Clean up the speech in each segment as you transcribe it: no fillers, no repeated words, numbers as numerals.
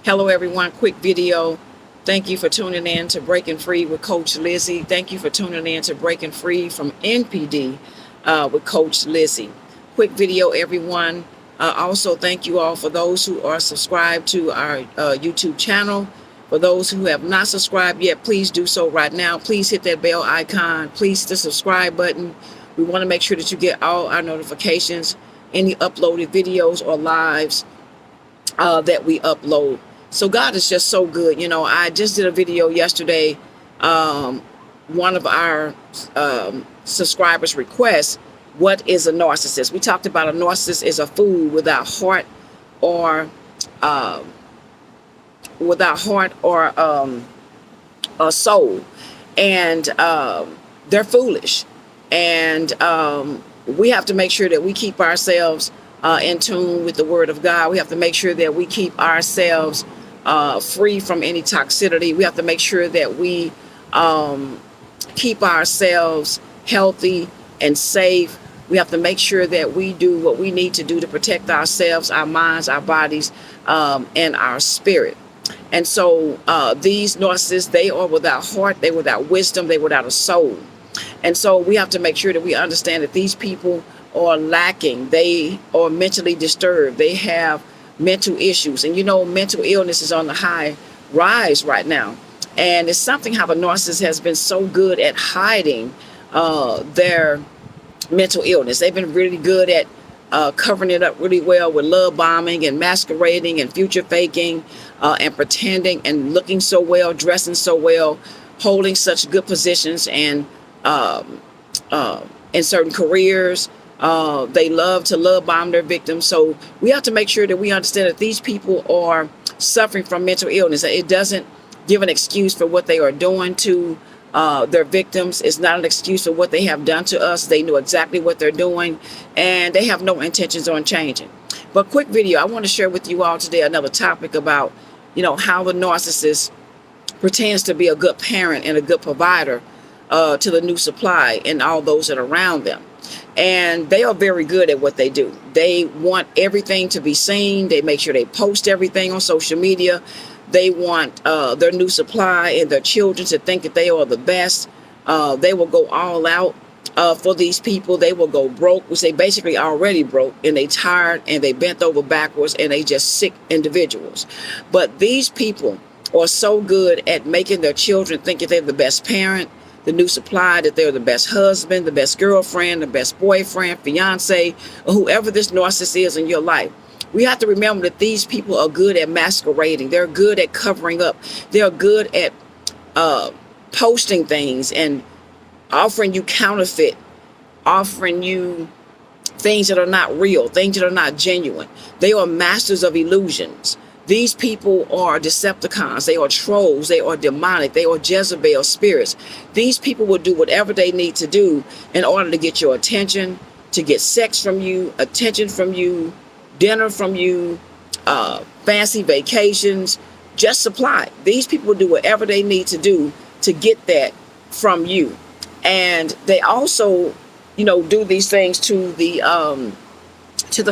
Hello everyone, quick video. Thank you for tuning in to Breaking Free with Coach Lizzie. Thank you for tuning in to Breaking Free from NPD with Coach Lizzie. Quick video everyone. Also thank you all for those who are subscribed to our YouTube channel. For those who have not subscribed yet, please do so right now. Please hit that bell icon. Please hit the subscribe button. We want to make sure that you get all our notifications, any uploaded videos or lives that we upload. So God is just so good. You know, I just did a video yesterday. One of our subscribers requests, what is a narcissist? We talked about a narcissist is a fool without heart or a soul. And they're foolish. And we have to make sure that we keep ourselves in tune with the Word of God. We have to make sure that we keep ourselves free from any toxicity. We have to make sure that we keep ourselves healthy and safe. We have to make sure that we do what we need to do to protect ourselves, our minds, our bodies, and our spirit. And so these narcissists, they are without heart, they're without wisdom, they're without a soul. And so we have to make sure that we understand that these people are lacking. They are mentally disturbed. They have mental issues. And you know, mental illness is on the high rise right now. And it's something how the narcissist has been so good at hiding their mental illness. They've been really good at covering it up really well with love bombing and masquerading and future faking and pretending and looking so well, dressing so well, holding such good positions and in certain careers. They love to love bomb their victims. So we have to make sure that we understand that these people are suffering from mental illness. It doesn't give an excuse for what they are doing to their victims. It's not an excuse for what they have done to us. They know exactly what they're doing, and they have no intentions on changing. But quick video, I want to share with you all today another topic about, you know, how the narcissist pretends to be a good parent and a good provider to the new supply and all those that are around them. And they are very good at what they do. They want everything to be seen. They make sure they post everything on social media. They want their new supply and their children to think that they are the best. They will go all out for these people. They will go broke, which they basically already broke, and they tired and they bent over backwards and they just sick individuals. But these people are so good at making their children think that they're the best parent, the new supply, that they're the best husband, the best girlfriend, the best boyfriend, fiance, or whoever this narcissist is in your life. We have to remember that these people are good at masquerading. They're good at covering up. They're good at posting things and offering you counterfeit, offering you things that are not real, things that are not genuine. They are masters of illusions. These people are Decepticons. They are trolls. They are demonic. They are Jezebel spirits. These people will do whatever they need to do in order to get your attention, to get sex from you, attention from you, dinner from you, fancy vacations, just supply. These people will do whatever they need to do to get that from you. And they also, you know, do these things to the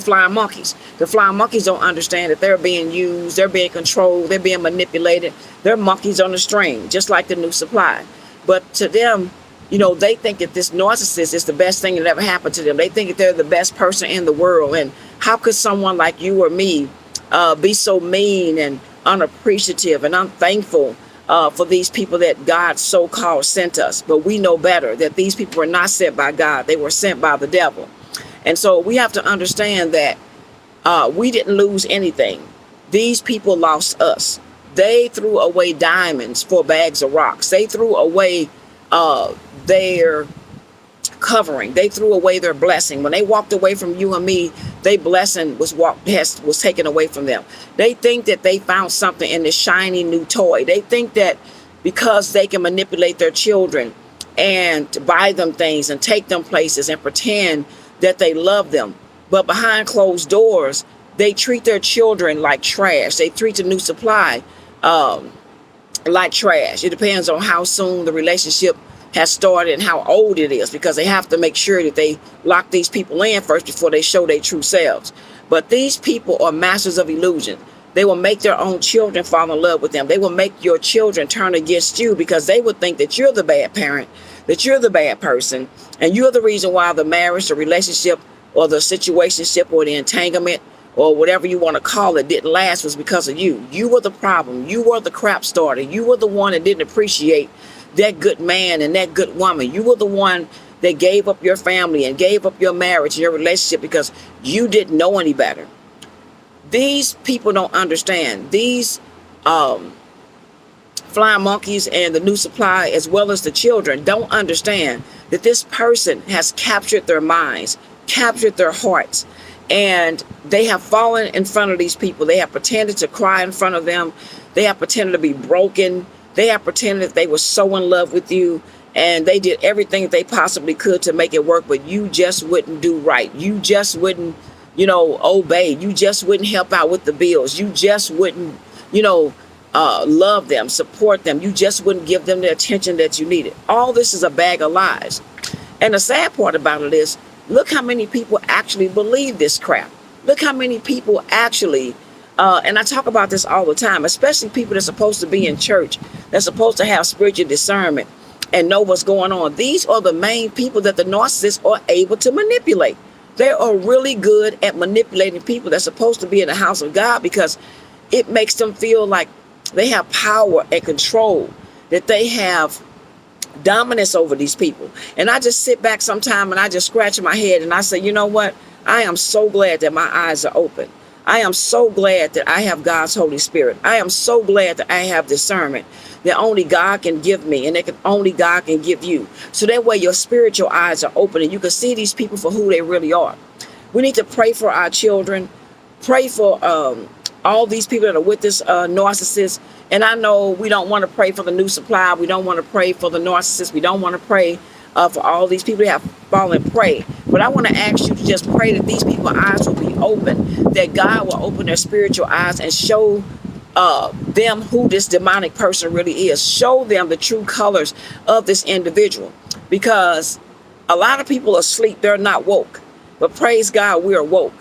flying monkeys. The flying monkeys don't understand that they're being used, they're being controlled, they're being manipulated. They're monkeys on a string, just like the new supply. But to them, you know, they think that this narcissist is the best thing that ever happened to them. They think that they're the best person in the world. And how could someone like you or me be so mean and unappreciative and unthankful for these people that God so-called sent us? But we know better that these people were not sent by God. They were sent by the devil. And so we have to understand that we didn't lose anything. These people lost us. They threw away diamonds for bags of rocks. They threw away their covering. They threw away their blessing. When they walked away from you and me, their blessing was taken away from them. They think that they found something in this shiny new toy. They think that because they can manipulate their children and buy them things and take them places and pretend that they love them. But behind closed doors, they treat their children like trash. They treat the new supply like trash. It depends on how soon the relationship has started and how old it is, because they have to make sure that they lock these people in first before they show their true selves. But these people are masters of illusion. They will make their own children fall in love with them. They will make your children turn against you because they would think that you're the bad parent, that you're the bad person, and you're the reason why the marriage, the relationship, or the situationship, or the entanglement, or whatever you want to call it, didn't last was because of you. You were the problem. You were the crap starter. You were the one that didn't appreciate that good man and that good woman. You were the one that gave up your family and gave up your marriage and your relationship because you didn't know any better. These people don't understand. These flying monkeys and the new supply, as well as the children, don't understand that this person has captured their minds, captured their hearts, and they have fallen in front of these people. They have pretended to cry in front of them. They have pretended to be broken. They have pretended that they were so in love with you, and they did everything that they possibly could to make it work, but you just wouldn't do right. You just wouldn't, obey. You just wouldn't help out with the bills. You just wouldn't, love them, support them. You just wouldn't give them the attention that you needed. All this is a bag of lies. And the sad part about it is, look how many people actually believe this crap. Look how many people actually, and I talk about this all the time, especially people that's supposed to be in church, that's supposed to have spiritual discernment and know what's going on. These are the main people that the narcissists are able to manipulate. They are really good at manipulating people that's supposed to be in the house of God because it makes them feel like they have power and control, that they have dominance over these people. And I just sit back sometime and I just scratch my head and I say, you know what? I am so glad that my eyes are open. I am so glad that I have God's Holy Spirit. I am so glad that I have discernment that only God can give me and that only God can give you. So that way your spiritual eyes are open and you can see these people for who they really are. We need to pray for our children, pray for all these people that are with this narcissist. And I know we don't want to pray for the new supply. We don't want to pray for the narcissist. We don't want to pray for all these people that have fallen prey. But I want to ask you to just pray that these people's eyes will be open, that God will open their spiritual eyes and show them who this demonic person really is. Show them the true colors of this individual. Because a lot of people are asleep. They're not woke. But praise God, we are woke.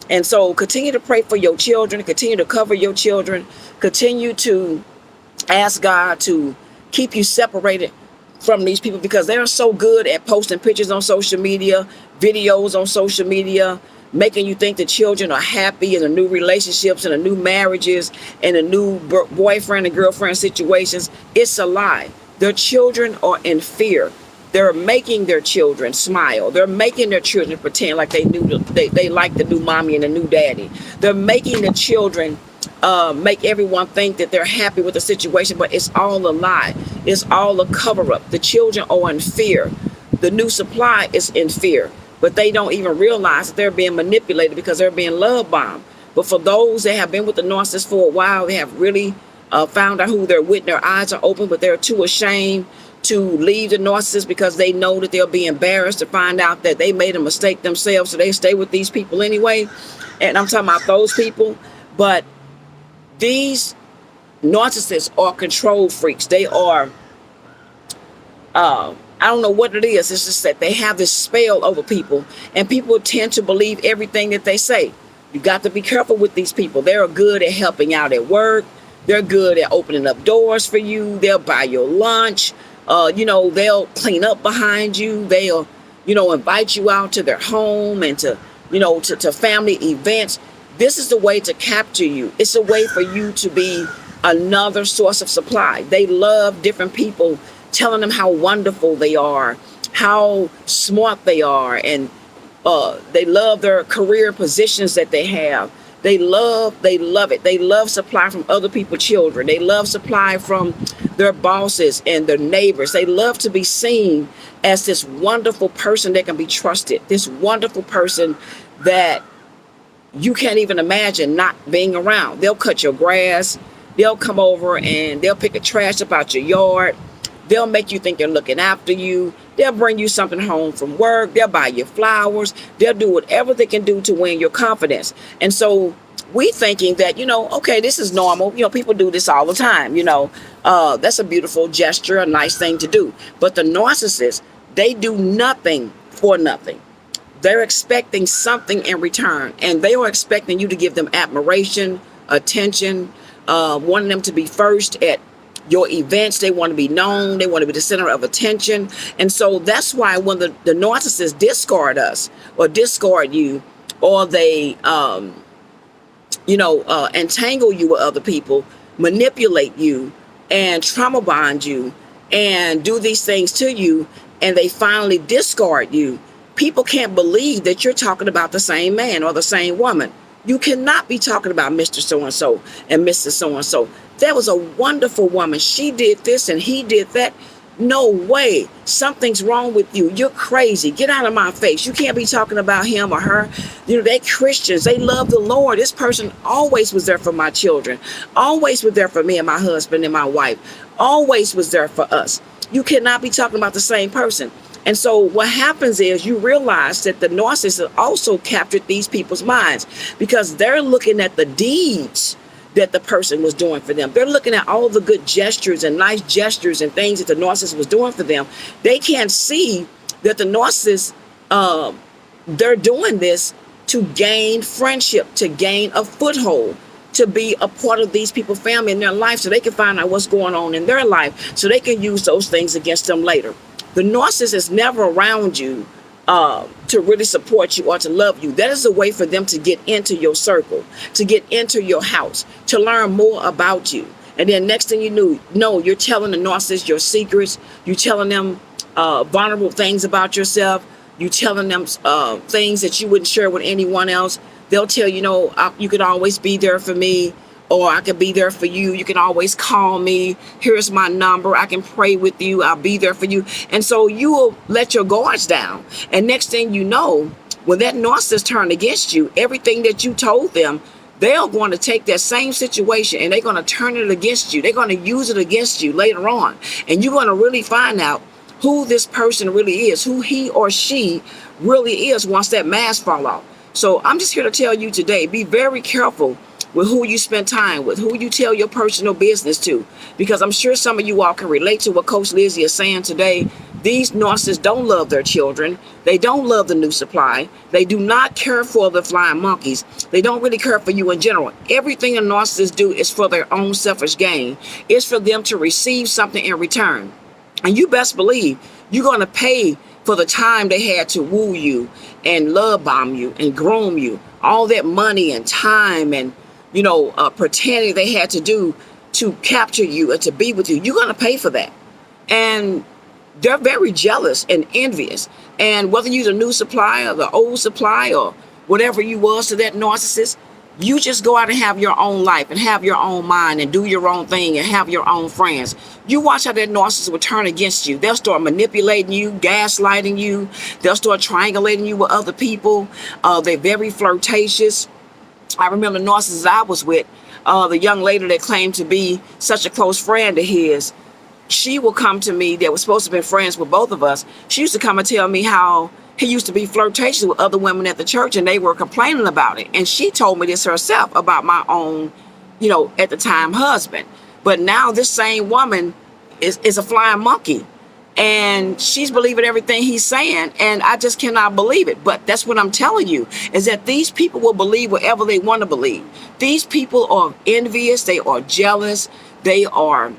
And so continue to pray for your children. Continue to cover your children. Continue to ask God to keep you separated from these people because they're so good at posting pictures on social media, videos on social media, making you think the children are happy in the new relationships and the new marriages and the new boyfriend and girlfriend situations. It's a lie. Their children are in fear. They're making their children smile. They're making their children pretend like they like the new mommy and the new daddy. They're making the children make everyone think that they're happy with the situation, but it's all a lie. It's all a cover-up. The children are in fear. The new supply is in fear, but they don't even realize that they're being manipulated because they're being love bombed. But for those that have been with the narcissist for a while, they have really found out who they're with. Their eyes are open, but they're too ashamed to leave the narcissist because they know that they'll be embarrassed to find out that they made a mistake themselves, so they stay with these people anyway. And I'm talking about those people. But these narcissists are control freaks. They are, I don't know what it is. It's just that they have this spell over people, and people tend to believe everything that they say. You got to be careful with these people. They're good at helping out at work. They're good at opening up doors for you. They'll buy your lunch. They'll clean up behind you. They'll, invite you out to their home and to family events. This is the way to capture you. It's a way for you to be another source of supply. They love different people telling them how wonderful they are, how smart they are, and they love their career positions that they have. They love it. They love supply from other people's children. They love supply from their bosses and their neighbors. They love to be seen as this wonderful person that can be trusted. This wonderful person that you can't even imagine not being around. They'll cut your grass. They'll come over and they'll pick the trash up out your yard. They'll make you think they're looking after you. They'll bring you something home from work. They'll buy you flowers. They'll do whatever they can do to win your confidence. And so we thinking that, okay, this is normal. People do this all the time. That's a beautiful gesture, a nice thing to do. But the narcissists, they do nothing for nothing. They're expecting something in return, and they are expecting you to give them admiration, attention, wanting them to be first at your events. They want to be known. They want to be the center of attention. And so that's why when the narcissists discard us or discard you, or they, entangle you with other people, manipulate you, and trauma bond you, and do these things to you, and they finally discard you, people can't believe that you're talking about the same man or the same woman. You cannot be talking about Mr. So-and-so and Mrs. So-and-so. That was a wonderful woman. She did this and he did that. No way. Something's wrong with you. You're crazy. Get out of my face. You can't be talking about him or her. They Christians. They love the Lord. This person always was there for my children. Always was there for me and my husband and my wife. Always was there for us. You cannot be talking about the same person. And so what happens is you realize that the narcissist also captured these people's minds because they're looking at the deeds that the person was doing for them. They're looking at all the good gestures and nice gestures and things that the narcissist was doing for them. They can't see that the narcissist, they're doing this to gain friendship, to gain a foothold, to be a part of these people's family in their life so they can find out what's going on in their life so they can use those things against them later. The narcissist is never around you to really support you or to love you. That is a way for them to get into your circle, to get into your house, to learn more about you. And then next thing you know, you're telling the narcissist your secrets. You're telling them vulnerable things about yourself. You're telling them things that you wouldn't share with anyone else. They'll tell you, you can always be there for me. Or I can be there for you. You can always call me. Here's my number. I can pray with you. I'll be there for you. And so you will let your guards down. And next thing you know, when that narcissist turned against you, everything that you told them, they're going to take that same situation and they're going to turn it against you. They're going to use it against you later on. And you're going to really find out who this person really is, who he or she really is once that mask fall off. So I'm just here to tell you today, be very careful with who you spend time with, who you tell your personal business to, because I'm sure some of you all can relate to what Coach Lizzie is saying today. These narcissists don't love their children. They don't love the new supply. They do not care for the flying monkeys. They don't really care for you in general. Everything a narcissist do is for their own selfish gain. It's for them to receive something in return. And you best believe you're going to pay for the time they had to woo you and love bomb you and groom you. All that money and time and pretending they had to do to capture you and to be with you. You're going to pay for that. And they're very jealous and envious. And whether you're the new supply or the old supply or whatever you was to that narcissist, you just go out and have your own life and have your own mind and do your own thing and have your own friends. You watch how that narcissist will turn against you. They'll start manipulating you, gaslighting you. They'll start triangulating you with other people. They're very flirtatious. I remember the narcissist I was with, the young lady that claimed to be such a close friend of his. She will come to me, that was supposed to be friends with both of us. She used to come and tell me how he used to be flirtatious with other women at the church and they were complaining about it. And she told me this herself about my own, at the time husband. But now this same woman is a flying monkey. And she's believing everything he's saying, and I just cannot believe it. But that's what I'm telling you, is that these people will believe whatever they want to believe. These people are envious, they are jealous, they are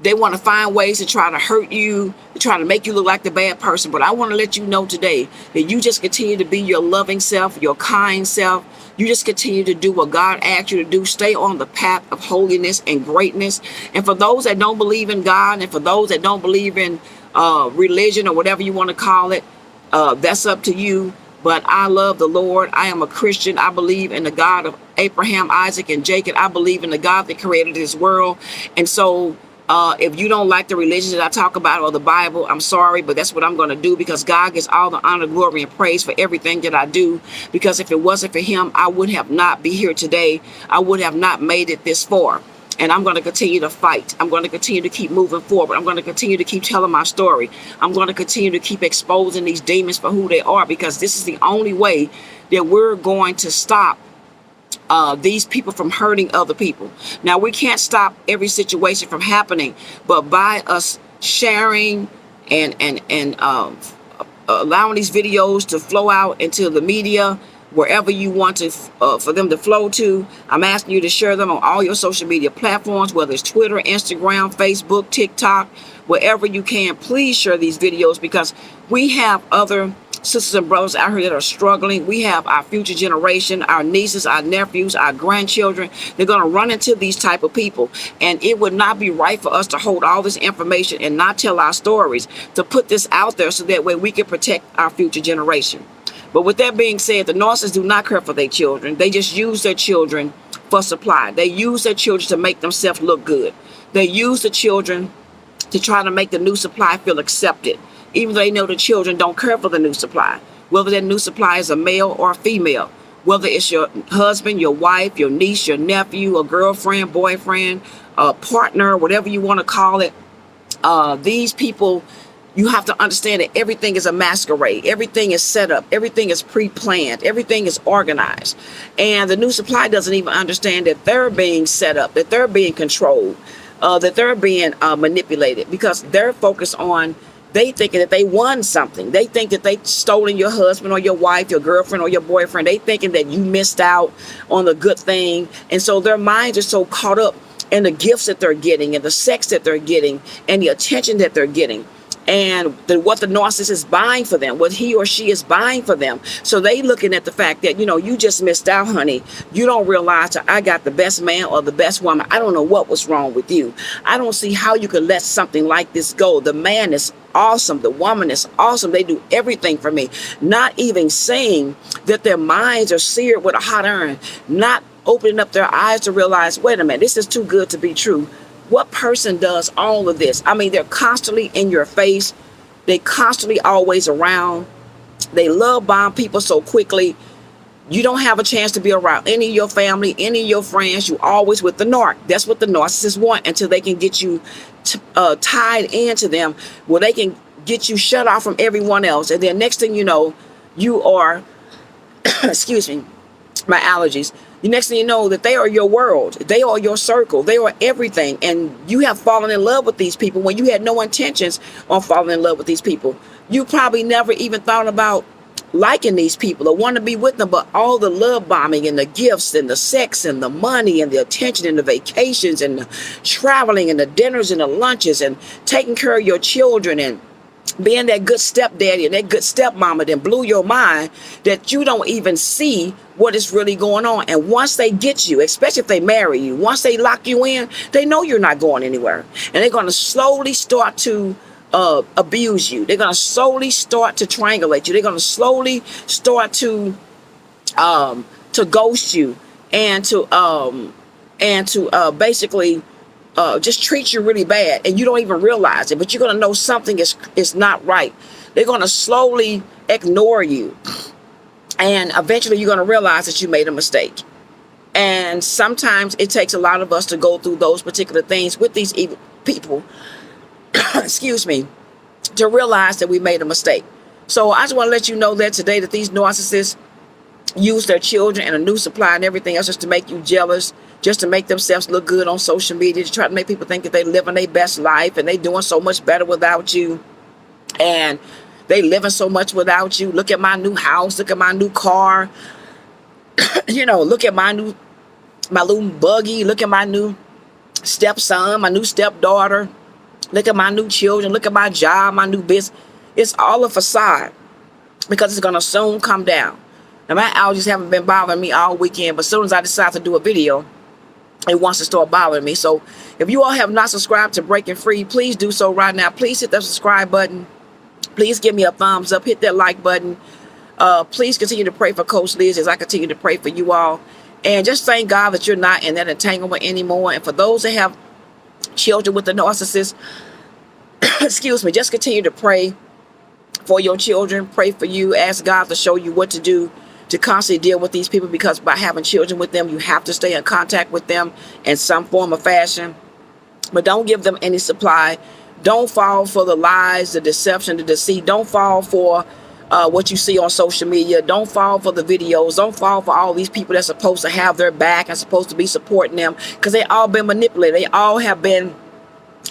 they want to find ways to try to hurt you, to try to make you look like the bad person. But I want to let you know today that you just continue to be your loving self, your kind self. You just continue to do what God asked you to do. Stay on the path of holiness and greatness. And for those that don't believe in God, and for those that don't believe in religion or whatever you want to call it, that's up to you. But I love the Lord. I am a Christian. I believe in the God of Abraham, Isaac, and Jacob. I believe in the God that created this world. And so if you don't like the religion that I talk about or the Bible, I'm sorry, but that's what I'm going to do, because God gets all the honor, glory, and praise for everything that I do. Because if it wasn't for him, I would have not be here today. I would have not made it this far. And I'm going to continue to fight. I'm going to continue to keep moving forward. I'm going to continue to keep telling my story. I'm going to continue to keep exposing these demons for who they are, because this is the only way that we're going to stop these people from hurting other people. Now, we can't stop every situation from happening, but by us sharing and allowing these videos to flow out into the media, wherever you want to for them to flow to. I'm asking you to share them on all your social media platforms, whether it's Twitter, Instagram, Facebook, TikTok, wherever you can. Please share these videos, because we have other sisters and brothers out here that are struggling. We have our future generation, our nieces, our nephews, our grandchildren. They're going to run into these type of people, and it would not be right for us to hold all this information and not tell our stories, to put this out there so that way we can protect our future generation. But with that being said, the narcissists do not care for their children. They just use their children for supply. They use their children to make themselves look good. They use the children to try to make the new supply feel accepted, even though they know the children don't care for the new supply, whether that new supply is a male or a female, whether it's your husband, your wife, your niece, your nephew, a girlfriend, boyfriend, a partner, whatever you want to call it. These people, you have to understand that everything is a masquerade. Everything is set up. Everything is pre-planned. Everything is organized. And the new supply doesn't even understand that they're being set up, that they're being controlled, that they're being manipulated, because they're focused on, they thinking that they won something. They think that they stolen your husband or your wife, your girlfriend or your boyfriend. They thinking that you missed out on the good thing. And so their minds are so caught up in the gifts that they're getting, and the sex that they're getting, and the attention that they're getting, and what the narcissist is buying for them, what he or she is buying for them. So they looking at the fact that, you just missed out, honey. You don't realize that I got the best man or the best woman. I don't know what was wrong with you. I don't see how you could let something like this go. The man is awesome. The woman is awesome. They do everything for me. Not even saying that their minds are seared with a hot iron, not opening up their eyes to realize, wait a minute, this is too good to be true. What person does all of this? I mean, they're constantly in your face. They constantly always around. They love bomb people so quickly. You don't have a chance to be around any of your family, any of your friends. You always with the narc. That's what the narcissists want, until they can get you tied into them, where they can get you shut off from everyone else. And then next thing you know, you are, excuse me, my allergies. The next thing you know, that they are your world. They are your circle. They are everything. And you have fallen in love with these people when you had no intentions on falling in love with these people. You probably never even thought about liking these people or want to be with them, but all the love bombing and the gifts and the sex and the money and the attention and the vacations and the traveling and the dinners and the lunches and taking care of your children and being that good stepdaddy and that good stepmama then blew your mind, that you don't even see what is really going on. And once they get you, especially if they marry you, once they lock you in, they know you're not going anywhere. And they're going to slowly start to abuse you. They're going to slowly start to triangulate you. They're going to slowly start to ghost you and to basically just treat you really bad, and you don't even realize it, but you're going to know something is not right. They're going to slowly ignore you, and eventually you're going to realize that you made a mistake. And sometimes it takes a lot of us to go through those particular things with these evil people excuse me, to realize that we made a mistake. So I just want to let you know that today, that these narcissists use their children and a new supply and everything else just to make you jealous, just to make themselves look good on social media, to try to make people think that they living their best life and they doing so much better without you, and they living so much without you. Look at my new house, look at my new car, look at my little buggy, look at my new stepson, my new stepdaughter, look at my new children, look at my job, my new business. It's all a facade, because it's going to soon come down. Now, my allergies haven't been bothering me all weekend, but as soon as I decide to do a video, it wants to start bothering me. So if you all have not subscribed to Breaking Free, please do so right now. Please hit that subscribe button. Please give me a thumbs up. Hit that like button. Please continue to pray for Coach Liz as I continue to pray for you all. And just thank God that you're not in that entanglement anymore. And for those that have children with the narcissist, excuse me, just continue to pray for your children. Pray for you. Ask God to show you what to do to constantly deal with these people, because by having children with them, you have to stay in contact with them in some form or fashion. But don't give them any supply. Don't fall for the lies, the deception, the deceit. Don't fall for what you see on social media. Don't fall for the videos. Don't fall for all these people that's supposed to have their back and supposed to be supporting them, because they all been manipulated. They all have been,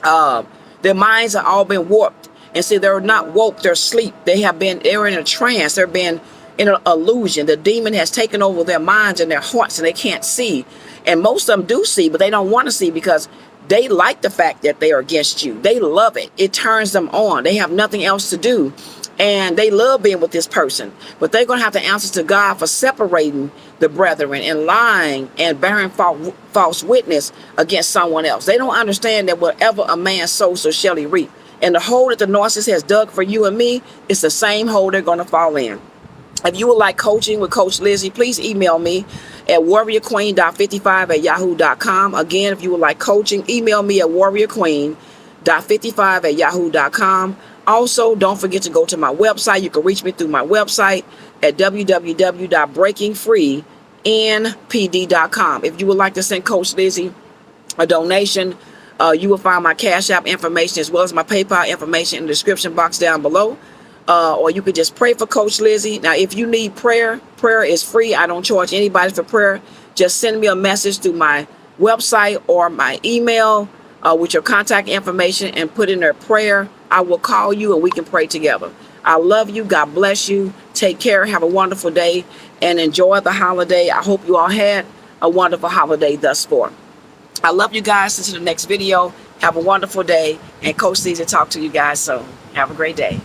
their minds have all been warped. And see, they're not woke, they're asleep. They're in a trance. They're being in an illusion. The demon has taken over their minds and their hearts, and they can't see. And most of them do see, but they don't want to see because they like the fact that they are against you. They love it. It turns them on. They have nothing else to do. And they love being with this person. But they're going to have to answer to God for separating the brethren and lying and bearing false witness against someone else. They don't understand that whatever a man sows, so shall he reap. And the hole that the narcissist has dug for you and me is the same hole they're going to fall in. If you would like coaching with Coach Lizzie, please email me at warriorqueen.55@yahoo.com. Again, if you would like coaching, email me at warriorqueen.55@yahoo.com. Also, don't forget to go to my website. You can reach me through my website at www.breakingfreenpd.com. If you would like to send Coach Lizzie a donation, you will find my Cash App information as well as my PayPal information in the description box down below. Or you could just pray for Coach Lizzie. Now, if you need prayer, prayer is free. I don't charge anybody for prayer. Just send me a message through my website or my email with your contact information and put in there prayer. I will call you and we can pray together. I love you. God bless you. Take care. Have a wonderful day and enjoy the holiday. I hope you all had a wonderful holiday thus far. I love you guys. Until the next video. Have a wonderful day. And Coach Lizzie, talk to you guys soon. Have a great day.